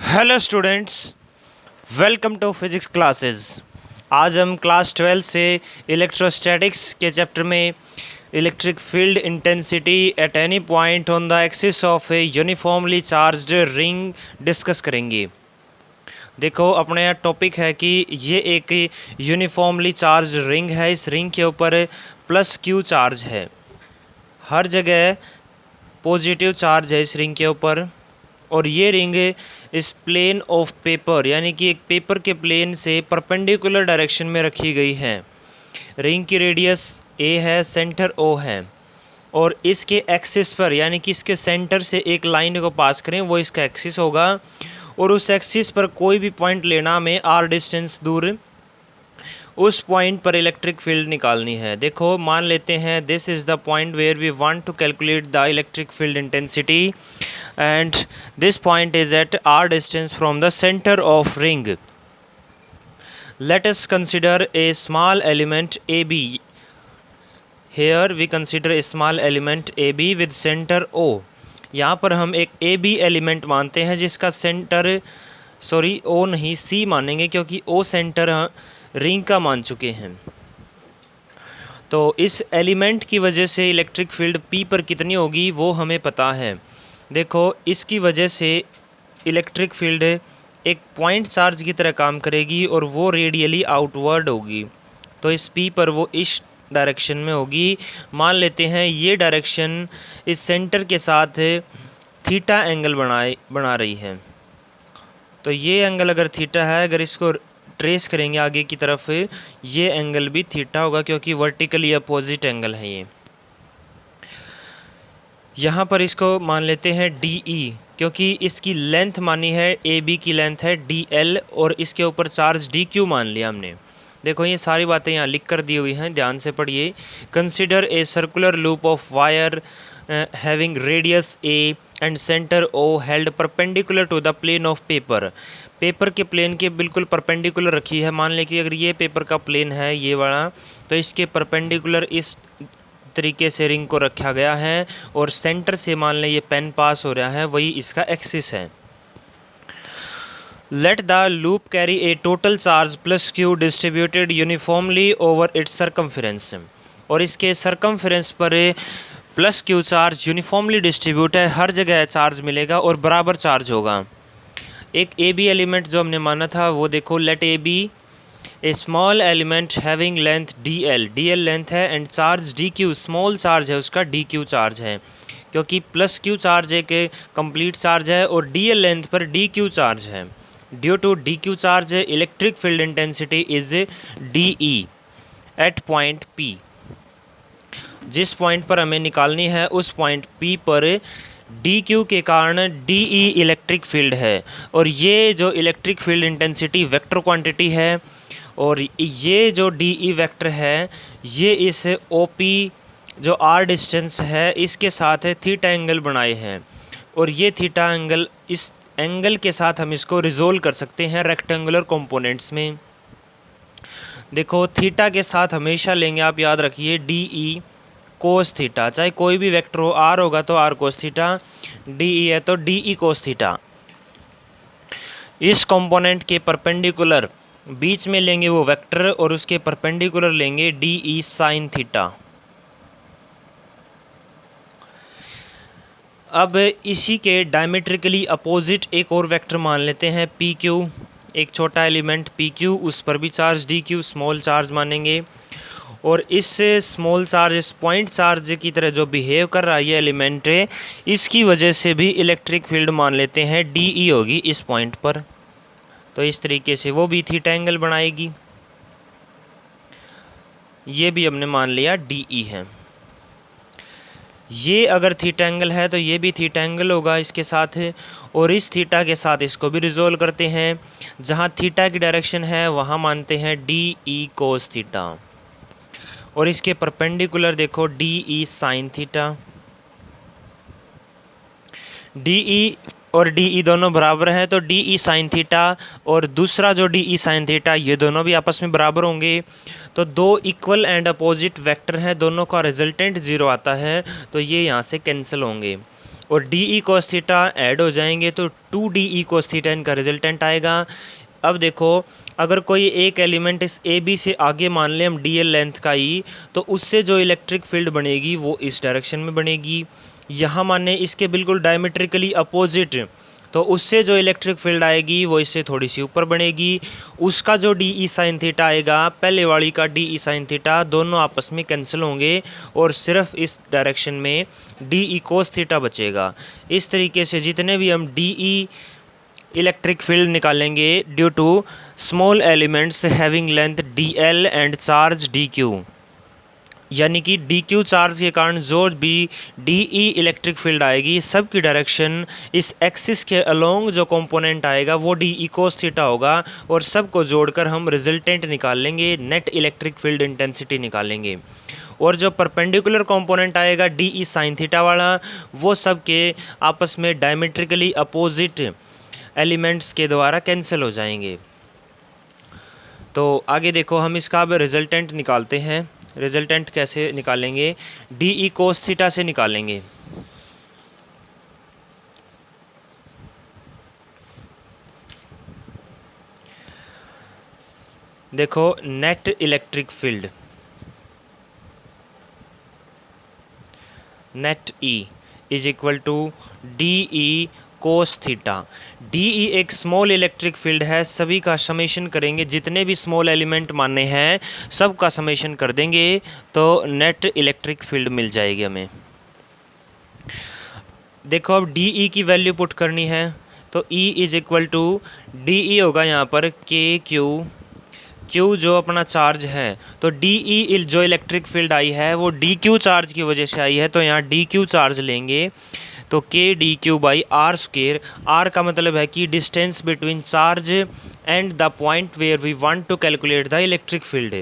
Hello students, welcome to physics classes. आज हम class 12 से इलेक्ट्रोस्टैटिक्स के चैप्टर में electric field intensity at any point on the axis of a uniformly charged ring discuss करेंगे। देखो, अपने यहाँ टॉपिक है कि ये एक यूनिफॉर्मली चार्ज रिंग है। इस रिंग के ऊपर प्लस क्यू चार्ज है, हर जगह पॉजिटिव चार्ज है इस रिंग के ऊपर। और ये रिंग इस प्लेन ऑफ पेपर यानी कि एक पेपर के प्लेन से परपेंडिकुलर डायरेक्शन में रखी गई है। रिंग की रेडियस ए है, सेंटर ओ है, और इसके एक्सिस पर यानी कि इसके सेंटर से एक लाइन को पास करें, वो इसका एक्सिस होगा। और उस एक्सिस पर कोई भी पॉइंट लेना हमें आर डिस्टेंस दूर, उस पॉइंट पर इलेक्ट्रिक फील्ड निकालनी है। देखो, मान लेते हैं this is the point where we want to calculate the electric field intensity and this point is at r distance from the center of ring. Let us consider a small element AB. Here we consider a small element AB with center O. यहाँ पर हम एक AB element मानते हैं जिसका centre, sorry O नहीं C मानेंगे, क्योंकि O सेंटर रिंग का मान चुके हैं। तो इस एलिमेंट की वजह से इलेक्ट्रिक फील्ड P पर कितनी होगी वो हमें पता है। देखो, इसकी वजह से इलेक्ट्रिक फील्ड एक पॉइंट चार्ज की तरह काम करेगी और वो रेडियली आउटवर्ड होगी। तो इस P पर वो इस डायरेक्शन में होगी। मान लेते हैं ये डायरेक्शन इस सेंटर के साथ थीटा एंगल बना रही है। तो ये एंगल अगर थीटा है, अगर इसको ट्रेस करेंगे आगे की तरफ, ये एंगल भी थीटा होगा क्योंकि वर्टिकली अपोजिट एंगल है ये। यहाँ पर इसको मान लेते हैं DE, क्योंकि इसकी लेंथ मानी है, AB की लेंथ है DL, और इसके ऊपर चार्ज DQ मान लिया हमने। देखो, ये सारी बातें यहाँ लिख कर दी हुई हैं, ध्यान से पढ़िए। Consider a circular loop of wire having radius A and centre O held perpendicular to the plane of paper. Paper के प्लेन के बिल्कुल परपेंडिकुलर रखी है। मान लें कि अगर ये पेपर का प्लेन है ये वाला, तो इसके परपेंडिकुलर इस तरीके से रिंग को रखा गया है, और सेंटर से मान लें ये पेन पास हो रहा है, वही इसका एक्सिस है। Let the loop carry A total charge plus Q distributed uniformly over it's circumference. और इसके सरकमफेरेंस पर plus Q charge uniformly distribute है, हर जगह चार्ज मिलेगा और बराबर चार्ज होगा। एक AB एलिमेंट जो हमने माना था वो देखो, let AB a small element having length DL length है and charge DQ, small charge है उसका, DQ चार्ज है, क्योंकि प्लस Q चार्ज एक कंप्लीट चार्ज है और DL लेंथ पर DQ चार्ज है। Due to DQ charge electric field intensity is DE at point P। जिस पॉइंट पर हमें निकालनी है उस पॉइंट P पर DQ के कारण DE इलेक्ट्रिक फील्ड है। और ये जो electric field intensity vector quantity है, और ये जो DE वेक्टर है ये इस OP जो R डिस्टेंस है इसके साथ थीटा एंगल बनाए हैं। और ये थीटा एंगल, इस एंगल के साथ हम इसको रिजोल्व कर सकते हैं रेक्टेंगुलर कंपोनेंट्स में। देखो, थीटा के साथ हमेशा लेंगे, आप याद रखिए, DE कोस थीटा, चाहे कोई भी वेक्टर हो, R होगा तो R कोस थीटा, DE है तो DE कोस थीटा। इस कंपोनेंट के परपेंडिकुलर बीच में लेंगे वो वेक्टर, और उसके परपेंडिकुलर लेंगे DE साइन थीटा। अब इसी के डायमेट्रिकली अपोजिट एक और वेक्टर मान लेते हैं PQ, एक छोटा एलिमेंट PQ, उस पर भी चार्ज DQ, स्मॉल चार्ज मानेंगे। और इस स्मॉल चार्ज, इस पॉइंट चार्ज की तरह जो बिहेव कर रहा है ये एलिमेंट, इसकी वजह से भी इलेक्ट्रिक फील्ड मान लेते हैं DE होगी इस पॉइंट पर। तो इस तरीके से वो भी थीटा एंगल बनाएगी। ये भी हमने मान लिया DE है। ये अगर थीटा एंगल है तो ये भी थीटा एंगल होगा इसके साथ, और इस थीटा के साथ इसको भी रिजोल्व करते हैं। जहाँ थीटा की डायरेक्शन है वहाँ मानते हैं DE कोस थीटा, और इसके परपेंडिकुलर देखो DE साइन थीटा। DE और DE दोनों बराबर हैं तो DE साइन थीटा और दूसरा जो DE साइन थीटा, ये दोनों भी आपस में बराबर होंगे। तो दो इक्वल एंड अपोजिट वेक्टर हैं, दोनों का रिजल्टेंट 0 आता है, तो ये यहाँ से कैंसिल होंगे। और D E cos theta add हो जाएंगे तो 2 डी ई कोस थीटा इनका रिजल्टेंट आएगा। अब देखो, अगर कोई एक एलिमेंट इस ए बी से आगे मान लें हम डी एल लेंथ का ई, तो उससे जो इलेक्ट्रिक फील्ड बनेगी वो इस डायरेक्शन में बनेगी। यहाँ माने इसके बिल्कुल डायमेट्रिकली अपोजिट, तो उससे जो इलेक्ट्रिक फील्ड आएगी वो इससे थोड़ी सी ऊपर बनेगी। उसका जो डी ई साइन थीटा आएगा, पहले वाली का डी ई साइन थीटा, दोनों आपस में कैंसिल होंगे और सिर्फ इस डायरेक्शन में डी ई कोस थीटा बचेगा। इस तरीके से जितने भी हम डी ई इलेक्ट्रिक फील्ड निकालेंगे due to small elements having length D L and charge D Q, यानी कि डी क्यू चार्ज के कारण जो भी डी ई इलेक्ट्रिक फील्ड आएगी सब की डायरेक्शन इस एक्सिस के अलोंग जो कंपोनेंट आएगा वो डी ई कोस थीटा होगा, और सबको जोड़कर हम रिजल्टेंट निकाल लेंगे, नेट इलेक्ट्रिक फील्ड इंटेंसिटी निकालेंगे। और जो परपेंडिकुलर कंपोनेंट आएगा डी ई साइन थीटा वाला, वो सब के आपस में डायमेट्रिकली अपोजिट एलिमेंट्स के द्वारा कैंसिल हो जाएंगे। तो आगे देखो, हम इसका अब रिजल्टेंट निकालते हैं। रिजल्टेंट कैसे निकालेंगे? डी ई कोस थीटा से निकालेंगे। देखो, net electric field net E is equal to D E cos theta. D E एक स्मॉल इलेक्ट्रिक फील्ड है, सभी का समेशन करेंगे, जितने भी स्मॉल एलिमेंट माने हैं सब का समेशन कर देंगे तो नेट इलेक्ट्रिक फील्ड मिल जाएगी हमें। देखो, अब डी ई की वैल्यू पुट करनी है, तो E is equal to D E होगा यहाँ पर के क्यू, क्यू जो अपना चार्ज है, तो डी ई जो इलेक्ट्रिक फील्ड आई है वो डी क्यू चार्ज की वजह से आई है, तो यहाँ डी क्यू चार्ज लेंगे, तो K D Q by R square. R का मतलब है कि distance between charge and the point where we want to calculate the electric field.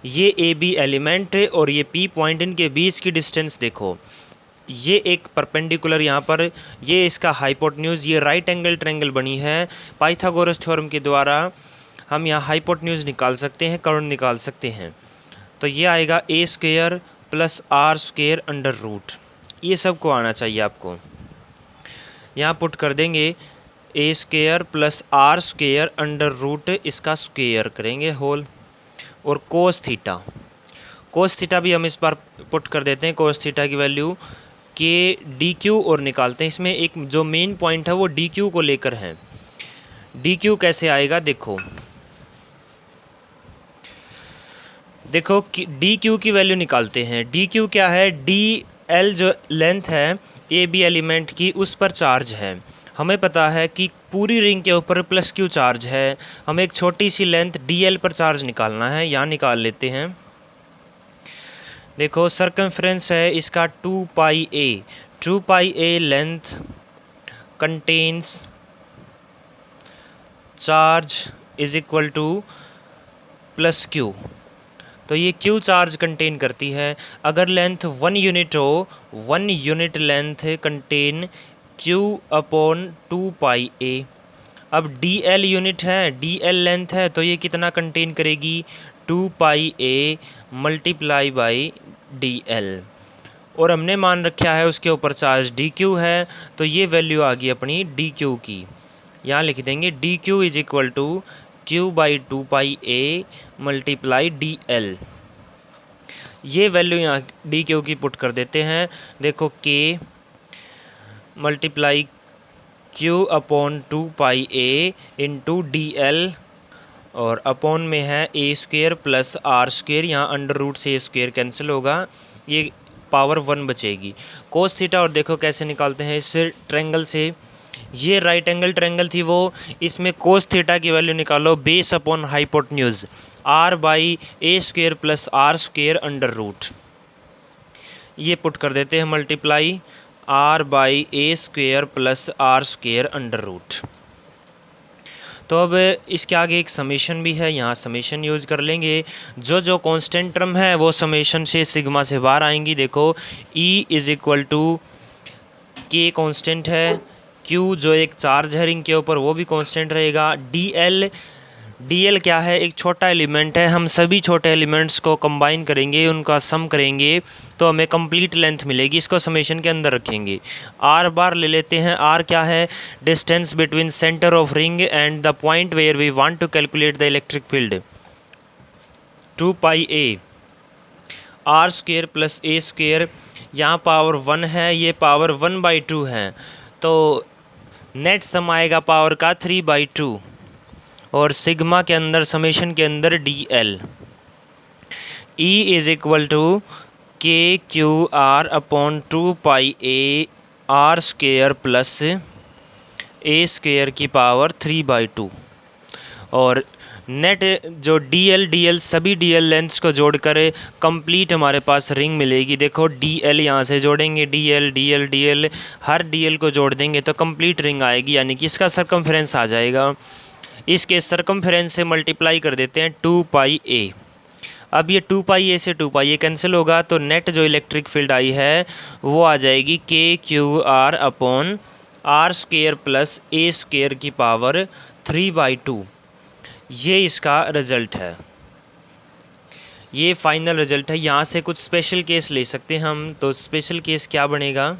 ये ए बी एलिमेंट और ये पी पॉइंट, इनके बीच की डिस्टेंस देखो, ये एक परपेंडिकुलर यहाँ पर, ये इसका हाइपोटेन्यूज, ये राइट एंगल ट्रायंगल बनी है। पाइथागोरस थ्योरम के द्वारा हम यहाँ हाइपोटेन्यूज निकाल सकते हैं, कर्ण निकाल सकते हैं, तो ये आएगा a square plus are square under root. ये सब को आना चाहिए आपको, यहाँ पुट कर देंगे a square plus are square under root, इसका स्क्वेयर करेंगे होल, और कोस थीटा, कोस थीटा भी हम इस बार पुट कर देते हैं, कोस थीटा की वैल्यू के डी क्यू और निकालते हैं। इसमें एक जो मेन पॉइंट है वो डी क्यू को लेकर है। डी क्यू कैसे आएगा? देखो डी क्यू की वैल्यू निकालते हैं। डी क्यू क्या है? डी एल जो लेंथ है ए बी एलिमेंट की, उस पर चार्ज है। हमें पता है कि पूरी रिंग के ऊपर प्लस क्यू चार्ज है, हमें एक छोटी सी लेंथ डी एल पर चार्ज निकालना है, यहाँ निकाल लेते हैं। देखो, सर्कमफ्रेंस है इसका 2 pi a, 2 pi a length contains charge is equal to plus q, तो ये क्यू चार्ज कंटेन करती है। अगर लेंथ 1 यूनिट हो, 1 unit length contain Q upon 2 pi ए। अब डी एल यूनिट है, डी एल लेंथ है, तो ये कितना कंटेन करेगी? 2 pi A multiply by D L, और हमने मान रखा है उसके ऊपर चार्ज डी क्यू है, तो ये वैल्यू आ गई अपनी डी क्यू की। यहाँ लिख देंगे D Q is equal to Q by 2 pi A multiply D L. ये वैल्यू यहाँ डी क्यू की पुट कर देते हैं। देखो, K multiply Q upon 2 pi A into D L, और अपॉन में है A square plus are square, यहाँ अंडर रूट से ए स्क्वेयर कैंसिल होगा, ये पावर 1 बचेगी। कोस थीटा, और देखो कैसे निकालते हैं इस ट्रायंगल से, ये राइट एंगल ट्रायंगल थी वो, इसमें कोस थीटा की वैल्यू निकालो base upon hypotenuse, R by A square plus are square under root, ये पुट कर देते हैं multiply R by A square plus are square under root. तो अब इसके आगे एक समेशन भी है, यहाँ समेशन यूज़ कर लेंगे। जो जो कांस्टेंट टर्म है वो समेशन से सिग्मा से बाहर आएंगी। देखो, ई इज इक्वल टू के कांस्टेंट है, क्यू जो एक चार्ज है रिंग के ऊपर वो भी कांस्टेंट रहेगा, डी एल dl क्या है, एक छोटा एलिमेंट है। हम सभी छोटे एलिमेंट्स को कंबाइन करेंगे, उनका सम करेंगे तो हमें कंप्लीट लेंथ मिलेगी। इसको समेशन के अंदर रखेंगे। r बार ले लेते हैं। r क्या है, distance between centre of ring and the point where we want to calculate the electric field. 2 pi a R square plus A square, यहाँ पावर 1 है, ये पावर 1/2 है, तो नेट सम आएगा पावर का 3/2। और सिग्मा के अंदर, समेशन के अंदर dl E is equal to KQR/2 pi a R square plus A square की पावर 3/2। और नेट जो dl सभी dl लेंथ्स को जोड़कर कंप्लीट हमारे पास रिंग मिलेगी। देखो dl यहाँ से जोड़ेंगे, dl हर dl को जोड़ देंगे तो कंप्लीट रिंग आएगी, यानी कि इसका सरकमफेरेंस आ जाएगा। इसके सरकमफेरेंस से मल्टीप्लाई कर देते हैं 2 पाई a। अब ये 2 पाई a से 2 पाई a कैंसिल होगा, तो नेट जो इलेक्ट्रिक फील्ड आई है वो आ जाएगी KQR/r square plus A square की पावर 3/2। ये इसका रिज़ल्ट है, ये फाइनल रिज़ल्ट है। यहाँ से कुछ स्पेशल केस ले सकते हैं हम। तो स्पेशल केस क्या बनेगा,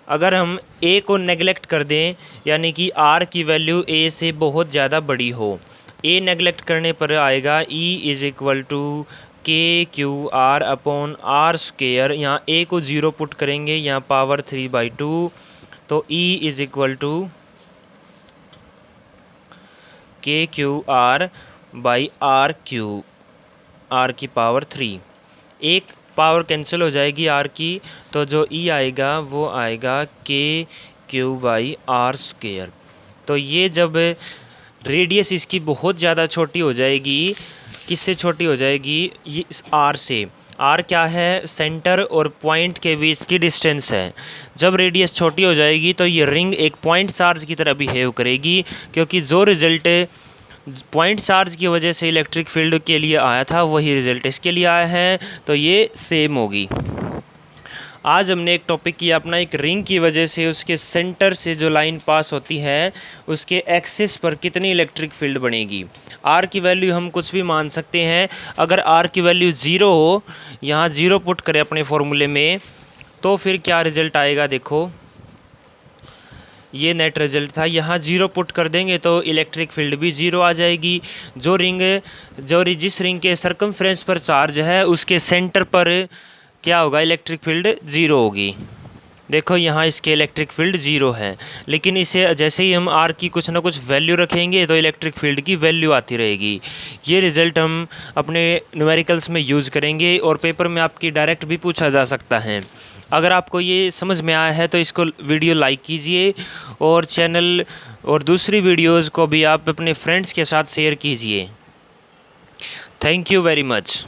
अगर हम a को नेगलेक्ट कर दें, यानी कि r की वैल्यू a से बहुत ज़्यादा बड़ी हो, a नेगलेक्ट करने पर आएगा E is equal to KQR/r square. यहाँ a को 0 पुट करेंगे, यहाँ पावर 3/2, तो E is equal to KQR/r⁴, r की पावर 3। एक पावर कैंसिल हो जाएगी r की, तो जो E आएगा वो आएगा KQ/r स्क्वेयर। तो ये जब रेडियस इसकी बहुत ज़्यादा छोटी हो जाएगी, किससे छोटी हो जाएगी, ये इस r से। r क्या है, सेंटर और पॉइंट के बीच की डिस्टेंस है। जब रेडियस छोटी हो जाएगी तो ये रिंग एक पॉइंट चार्ज की तरह बिहेव करेगी, क्योंकि जो रिज़ल्ट पॉइंट चार्ज की वजह से इलेक्ट्रिक फील्ड के लिए आया था वही रिज़ल्ट इसके लिए आया है, तो ये सेम होगी। आज हमने एक टॉपिक किया अपना, एक रिंग की वजह से उसके सेंटर से जो लाइन पास होती है उसके एक्सिस पर कितनी इलेक्ट्रिक फील्ड बनेगी। r की वैल्यू हम कुछ भी मान सकते हैं। अगर r की वैल्यू 0 हो, यहाँ 0 पुट करें अपने फॉर्मूले में, तो फिर क्या रिज़ल्ट आएगा, देखो ये नेट रिज़ल्ट था। यहाँ 0 पुट कर देंगे तो इलेक्ट्रिक फील्ड भी 0 आ जाएगी। जिस रिंग के सरकमफ्रेंस पर चार्ज है उसके सेंटर पर क्या होगा, इलेक्ट्रिक फील्ड 0 होगी। देखो यहाँ इसके इलेक्ट्रिक फील्ड 0 है, लेकिन इसे जैसे ही हम r की कुछ ना कुछ वैल्यू रखेंगे तो इलेक्ट्रिक फील्ड की वैल्यू आती रहेगी। ये रिज़ल्ट हम अपने न्यूमेरिकल्स में यूज़ करेंगे और पेपर में आपकी डायरेक्ट भी पूछा जा सकता है। अगर आपको ये समझ में आया है तो इसको वीडियो लाइक कीजिए, और चैनल और दूसरी वीडियोज़ को भी आप अपने फ्रेंड्स के साथ शेयर कीजिए। Thank you very much.